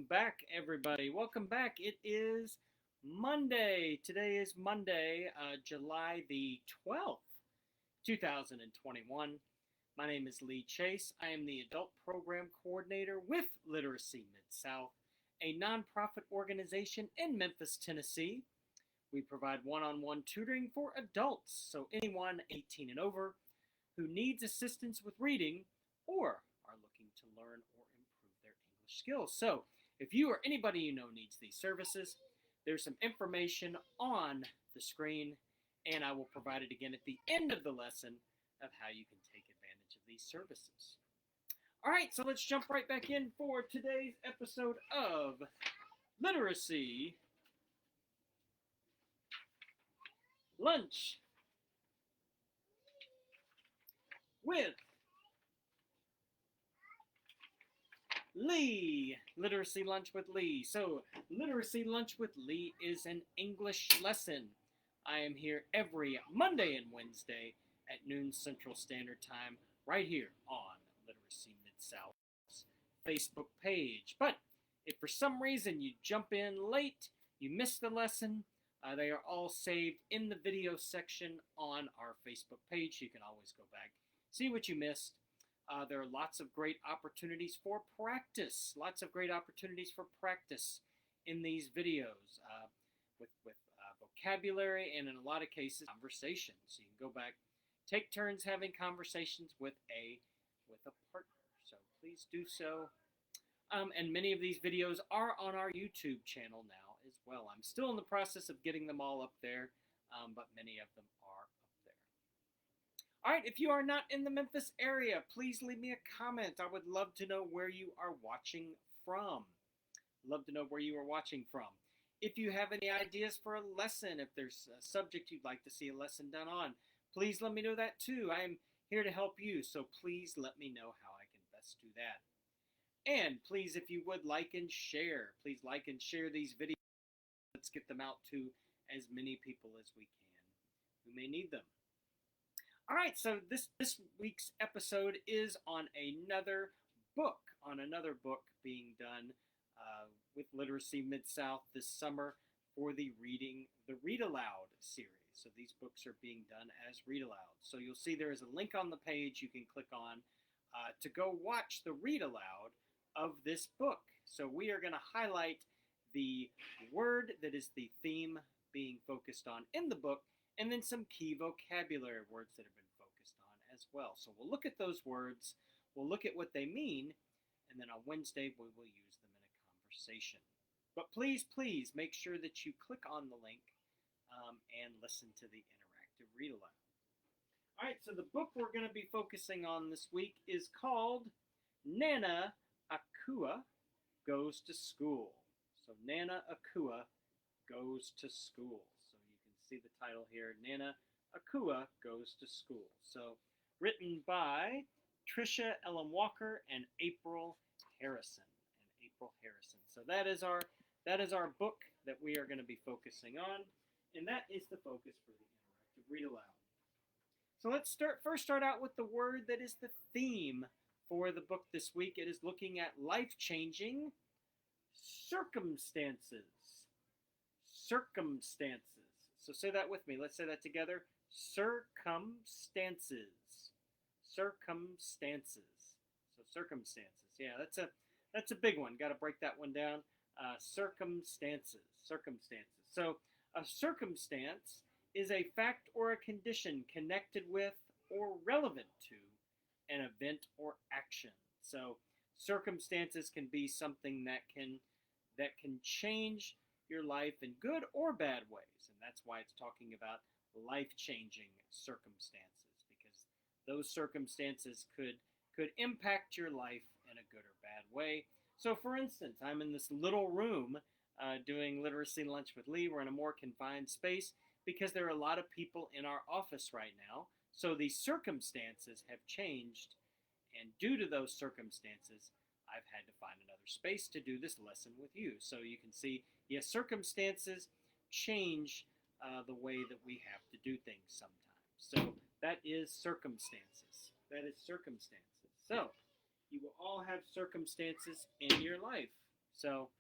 Welcome back, everybody. Welcome back. It is Monday. Today is Monday, July the 12th, 2021. My name is Lee Chase. I am the Adult Program Coordinator with Literacy Mid-South, a nonprofit organization in Memphis, Tennessee. We provide one-on-one tutoring for adults, so anyone 18 and over who needs assistance with reading or are looking to learn or improve their English skills. So if you or anybody you know needs these services, there's some information on the screen, and I will provide it again at the end of the lesson of how you can take advantage of these services. All right, so let's jump right back in for today's episode of Literacy Lunch with Lee. Literacy Lunch with Lee. So, Literacy Lunch with Lee is an English lesson. I am here every Monday and Wednesday at noon Central Standard Time, right here on Literacy Mid-South's Facebook page. But if for some reason you jump in late, you miss the lesson, they are all saved in the video section on our Facebook page. You can always go back, see what you missed. There are lots of great opportunities for practice. Lots of great opportunities for practice in these videos with vocabulary and in a lot of cases conversations. So you can go back, take turns having conversations with a partner. So please do so. And many of these videos are on our YouTube channel now as well. I'm still in the process of getting them all up there, but many of them are up there. All right, if you are not in the Memphis area, please leave me a comment. I would love to know where you are watching from. Love to know where you are watching from. If you have any ideas for a lesson, if there's a subject you'd like to see a lesson done on, please let me know that too. I am here to help you, so please let me know how I can best do that. And please, if you would, like and share. Please like and share these videos. Let's get them out to as many people as we can who may need them. All right, so this week's episode is on another book being done with Literacy Mid-South this summer for the Read Aloud series. So these books are being done as Read Aloud. So you'll see there is a link on the page you can click on to go watch the Read Aloud of this book. So we are going to highlight the word that is the theme being focused on in the book, and then some key vocabulary words that have been focused on as well. So we'll look at those words, we'll look at what they mean, and then on Wednesday we will use them in a conversation. But please make sure that you click on the link and listen to the interactive read aloud. All right, so the book we're going to be focusing on this week is called Nana Akua Goes to School. So Nana Akua Goes to School. So you can see the title here, Nana Akua Goes to School. So written by Tricia Ellen Walker and April Harrison. So that is our book that we are going to be focusing on, and that is the focus for the interactive read aloud. So let's first start out with the word that is the theme for the book this week. It is looking at life-changing circumstances. Circumstances. So say that with me. Let's say that together. Circumstances. Circumstances. So circumstances. Yeah, that's a big one. Got to break that one down. Circumstances. Circumstances. So a circumstance is a fact or a condition connected with or relevant to an event or action. So circumstances can be something that can change your life in good or bad ways, and that's why it's talking about life-changing circumstances, because those circumstances could impact your life in a good or bad way. So for instance, I'm in this little room doing Literacy Lunch with Lee. We're in a more confined space because there are a lot of people in our office right now. So the circumstances have changed, and due to those circumstances, I've had to find another space to do this lesson with you. So you can see, yes, circumstances change the way that we have to do things sometimes. So that is circumstances. That is circumstances. So you will all have circumstances in your life. So,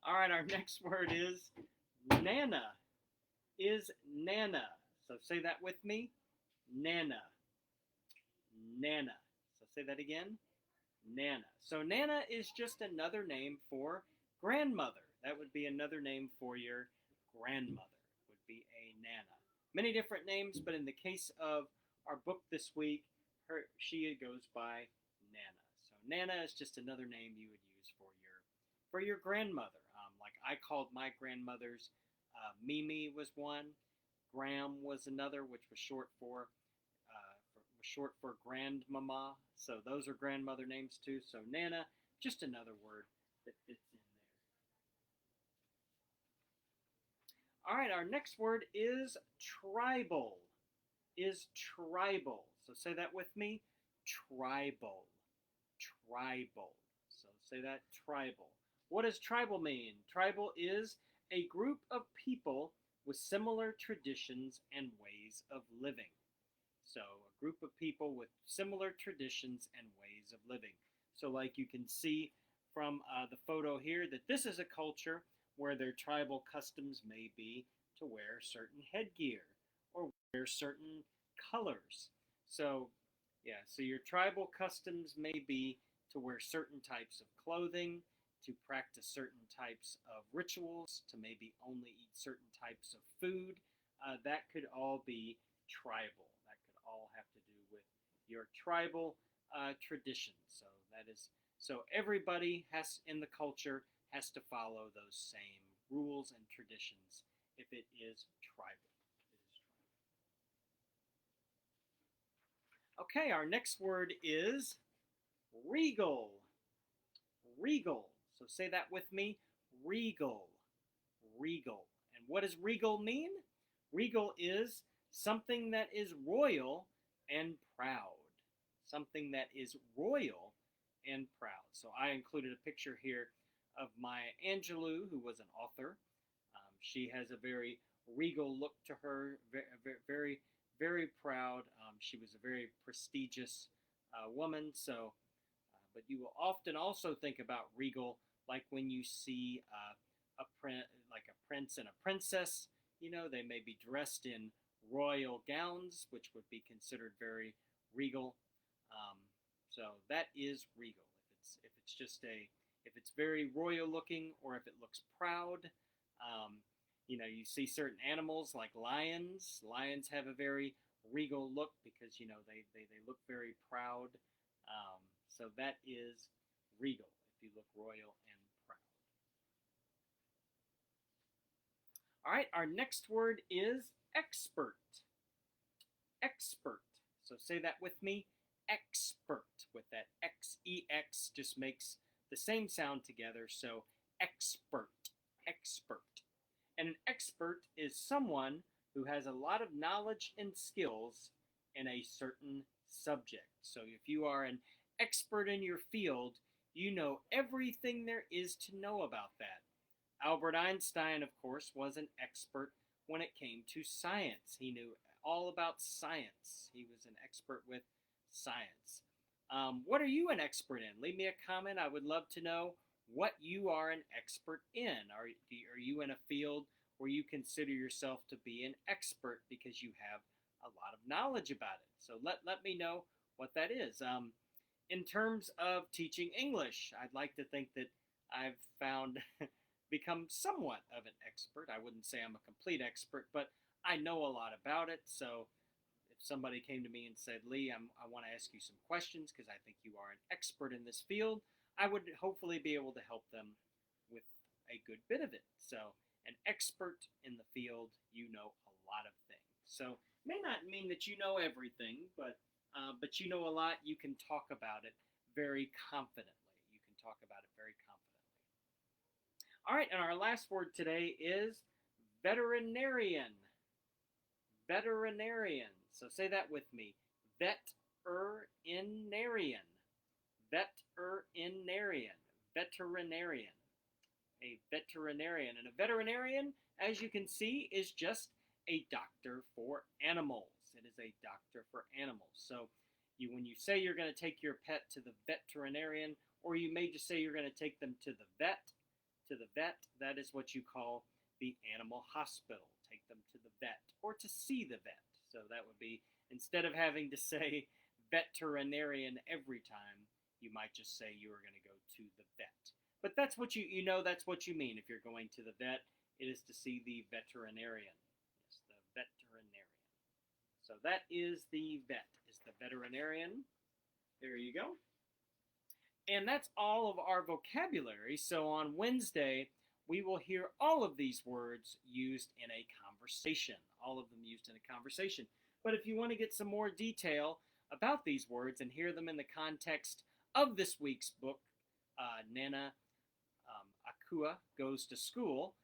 all right, our next word is Nana. Is Nana. So say that with me. Nana. Nana. So say that again. Nana. So Nana is just another name for grandmother. That would be another name for your grandmother, would be a Nana. Many different names, but in the case of our book this week, she goes by Nana. So Nana is just another name you would use for your grandmother. Like I called my grandmother's Mimi was one, Gram was another, which was short for grandmama. So those are grandmother names too. So Nana, just another word that fits in there. All right, our next word is tribal. Is tribal. So say that with me. Tribal. Tribal. So say that, tribal. What does tribal mean? Tribal is a group of people with similar traditions and ways of living. So a group of people with similar traditions and ways of living. So like you can see from the photo here that this is a culture where their tribal customs may be to wear certain headgear or wear certain colors. So yeah, so your tribal customs may be to wear certain types of clothing, to practice certain types of rituals, to maybe only eat certain types of food. That could all be tribal. That could all have to do with your tribal traditions. So everybody has in the culture has to follow those same rules and traditions if it is tribal. Okay, our next word is regal. Regal. So say that with me. Regal. Regal. And what does regal mean? Regal is something that is royal and proud. Something that is royal and proud. So I included a picture here of Maya Angelou, who was an author. She has a very regal look to her, very, very proud. She was a very prestigious woman. So, but you will often also think about regal, like when you see like a prince and a princess. You know, they may be dressed in royal gowns, which would be considered very regal. Um, so that is regal. If it's very royal looking, or if it looks proud. You know, you see certain animals like lions. Lions have a very regal look because, you know, they look very proud. So that is regal, if you look royal and proud. All right, our next word is expert. Expert. So say that with me. Expert. With that X-E-X just makes the same sound together. So expert. Expert. And an expert is someone who has a lot of knowledge and skills in a certain subject. So if you are an expert in your field, you know everything there is to know about that. Albert Einstein, of course, was an expert when it came to science. He knew all about science. He was an expert with science. What are you an expert in? Leave me a comment. I would love to know what you are an expert in. Are you in a field where you consider yourself to be an expert because you have a lot of knowledge about it? So let me know what that is. In terms of teaching English, I'd like to think that I've found become somewhat of an expert. I wouldn't say I'm a complete expert, but I know a lot about it. So if somebody came to me and said, Lee, I want to ask you some questions because I think you are an expert in this field, I would hopefully be able to help them with a good bit of it. So an expert in the field, you know a lot of things. So may not mean that you know everything, but you know a lot. You can talk about it very confidently. You can talk about it very confidently. All right, and our last word today is veterinarian. Veterinarian. So say that with me. Veterinarian. Veterinarian. Veterinarian. A veterinarian. And a veterinarian, as you can see, is just a doctor for animals. It is a doctor for animals. So when you say you're going to take your pet to the veterinarian, or you may just say you're going to take them to the vet. To the vet, that is what you call the animal hospital. Take them to the vet, or to see the vet. So that would be, instead of having to say veterinarian every time, you might just say you are going to go to the vet. But that's what that's what you mean if you're going to the vet. It is to see the veterinarian. Yes, the veterinarian. So that is the vet, is the veterinarian. There you go. And that's all of our vocabulary. So on Wednesday, we will hear all of these words used in a conversation. All of them used in a conversation. But if you want to get some more detail about these words and hear them in the context of this week's book, Nana Akua Goes to School,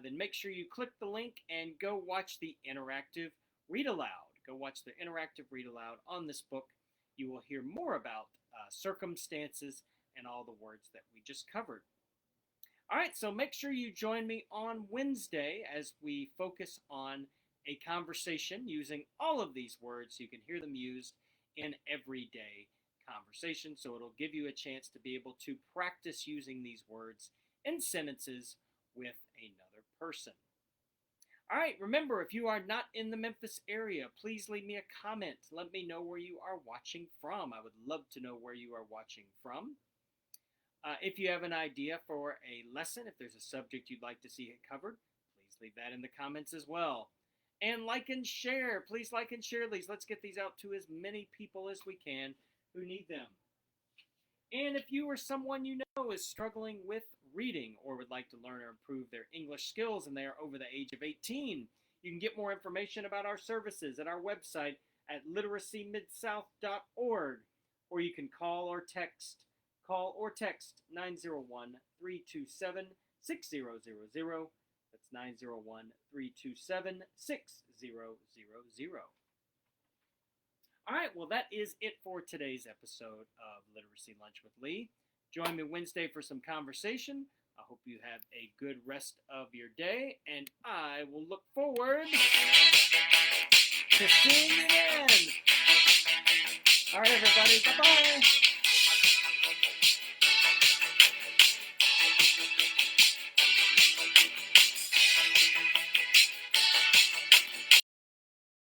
then make sure you click the link and go watch the interactive read aloud. Go watch the interactive read aloud on this book. You will hear more about circumstances and all the words that we just covered. All right, so make sure you join me on Wednesday as we focus on a conversation using all of these words. You can hear them used in everyday conversation, so it'll give you a chance to be able to practice using these words in sentences with another person. All right, remember, if you are not in the Memphis area, please leave me a comment. Let me know where you are watching from. I would love to know where you are watching from. If you have an idea for a lesson, if there's a subject you'd like to see it covered, please leave that in the comments as well. And like and share. Please like and share these. Let's get these out to as many people as we can who need them. And if you or someone you know is struggling with reading or would like to learn or improve their English skills and they are over the age of 18, you can get more information about our services at our website at literacymidsouth.org, or you can call or text 901-327-6000. That's 901-327-6000. All right, well, that is it for today's episode of Literacy Lunch with Lee. Join me Wednesday for some conversation. I hope you have a good rest of your day, and I will look forward to seeing you then. All right, everybody, bye-bye.